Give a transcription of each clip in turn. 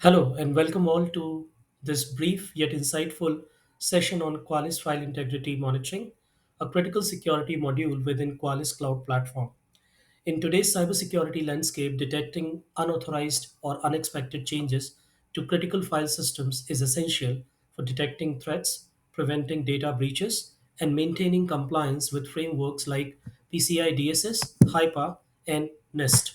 Hello, and welcome all to this brief yet insightful session on Qualys File Integrity Monitoring, a critical security module within Qualys Cloud Platform. In today's cybersecurity landscape, detecting unauthorized or unexpected changes to critical file systems is essential for detecting threats, preventing data breaches, and maintaining compliance with frameworks like PCI DSS, HIPAA, and NIST.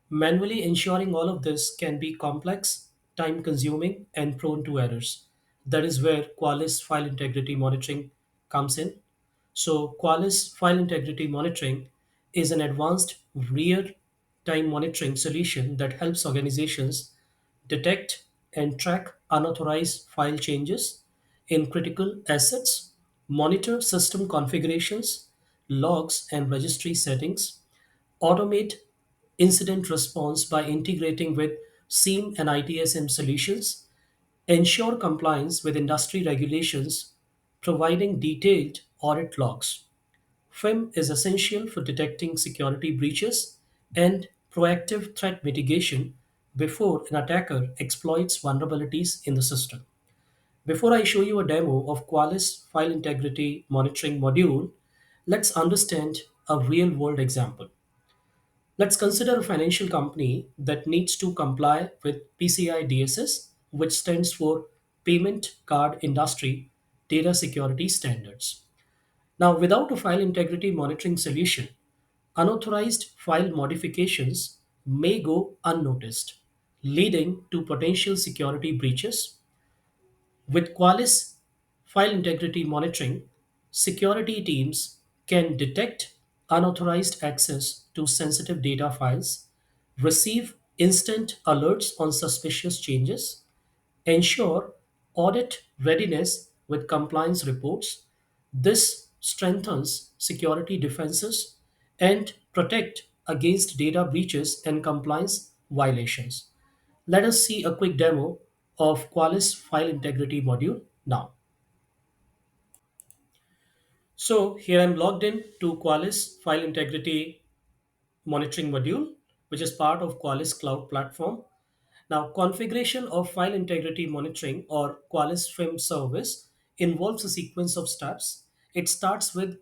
Manually ensuring all of this can be complex, time consuming, and prone to errors. That is where Qualys File Integrity Monitoring comes in. So, Qualys File Integrity Monitoring is an advanced real time monitoring solution that helps organizations detect and track unauthorized file changes in critical assets, monitor system configurations, logs, and registry settings, automate incident response by integrating with SIEM and ITSM solutions, ensure compliance with industry regulations, providing detailed audit logs. FIM is essential for detecting security breaches and proactive threat mitigation before an attacker exploits vulnerabilities in the system. Before I show you a demo of Qualys File Integrity Monitoring module, let's understand a real world example. Let's consider a financial company that needs to comply with PCI DSS, which stands for Payment Card Industry Data Security Standards. Now, without a file integrity monitoring solution, unauthorized file modifications may go unnoticed, leading to potential security breaches. With Qualys file integrity monitoring, security teams can detect unauthorized access to sensitive data files, receive instant alerts on suspicious changes, ensure audit readiness with compliance reports. This strengthens security defenses and protect against data breaches and compliance violations. Let us see a quick demo of Qualys File Integrity module now. So here I'm logged in to Qualys File Integrity Monitoring module, which is part of Qualys Cloud Platform. Now, configuration of file integrity monitoring or Qualys FIM service involves a sequence of steps. It starts with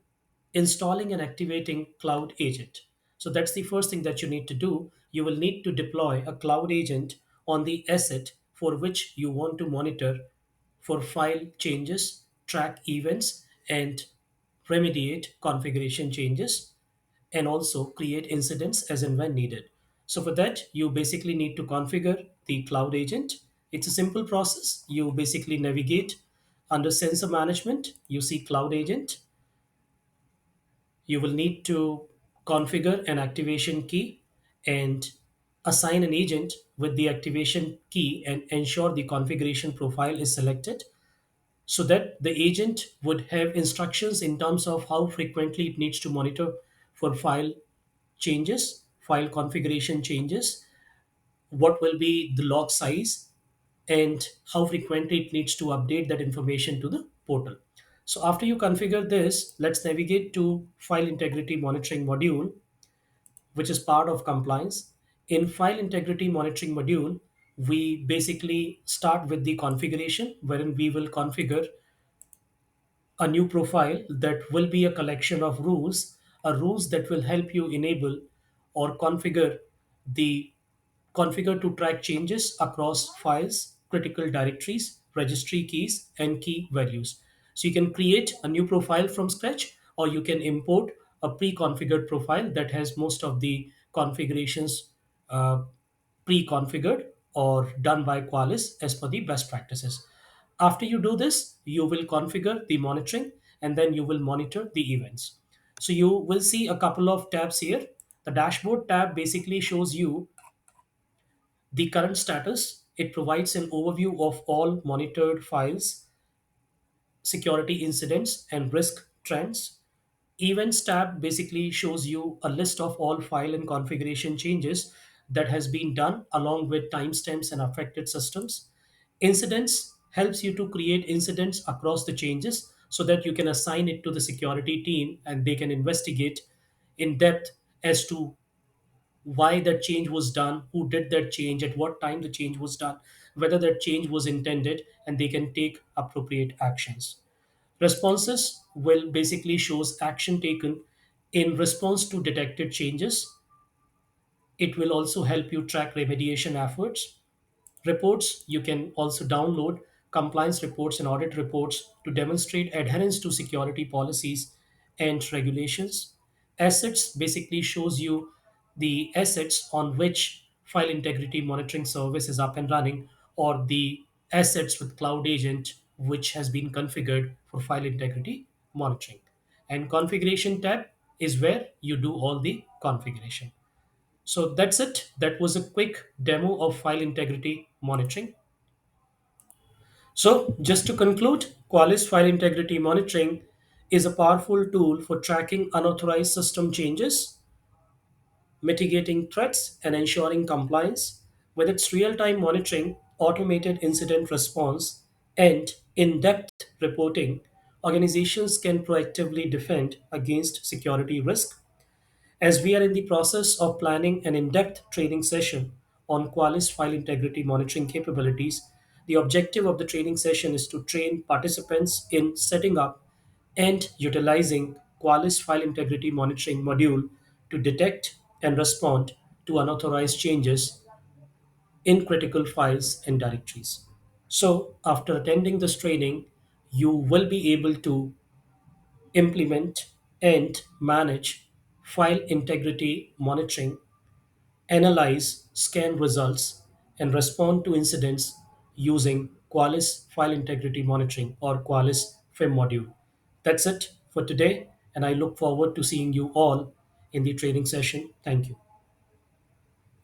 installing and activating Cloud Agent. So that's the first thing that you need to do. You will need to deploy a Cloud Agent on the asset for which you want to monitor for file changes, track events, and remediate configuration changes and also create incidents as and when needed. So for that, you basically need to configure the cloud agent. It's a simple process. You basically navigate under sensor management, you see cloud agent. You will need to configure an activation key and assign an agent with the activation key and ensure the configuration profile is selected so that the agent would have instructions in terms of how frequently it needs to monitor for file changes, file configuration changes, what will be the log size, and how frequently it needs to update that information to the portal. So after you configure this, let's navigate to File Integrity Monitoring module, which is part of compliance. In File Integrity Monitoring module, we basically start with the configuration, wherein we will configure a new profile that will be a collection of rules, rules that will help you enable or the configure to track changes across files, critical directories, registry keys, and key values. So you can create a new profile from scratch, or you can import a pre-configured profile that has most of the configurations uh, pre-configured or done by Qualys as per the best practices. After you do this, you will configure the monitoring and then you will monitor the events. So you will see a couple of tabs here. The dashboard tab basically shows you the current status. It provides an overview of all monitored files, security incidents, and risk trends. Events tab basically shows you a list of all file and configuration changes that has been done along with timestamps and affected systems. Incidents helps you to create incidents across the changes so that you can assign it to the security team and they can investigate in depth as to why that change was done, who did that change, at what time the change was done, whether that change was intended, and they can take appropriate actions. Responses will basically shows action taken in response to detected changes. It will also help you track remediation efforts. Reports, you can also download compliance reports and audit reports to demonstrate adherence to security policies and regulations. Assets basically shows you the assets on which file integrity monitoring service is up and running, or the assets with cloud agent which has been configured for file integrity monitoring. And configuration tab is where you do all the configuration. So that's it. That was a quick demo of file integrity monitoring. So, just to conclude, Qualys File Integrity Monitoring is a powerful tool for tracking unauthorized system changes, mitigating threats, and ensuring compliance. With its real time monitoring, automated incident response, and in depth reporting, organizations can proactively defend against security risk. As we are in the process of planning an in depth training session on Qualys file integrity monitoring capabilities, the objective of the training session is to train participants in setting up and utilizing Qualys file integrity monitoring module to detect and respond to unauthorized changes in critical files and directories. So, after attending this training, you will be able to implement and manage file integrity monitoring, analyze scan results, and respond to incidents using Qualys File Integrity Monitoring or Qualys FIM module. That's it for today, and I look forward to seeing you all in the training session. Thank you.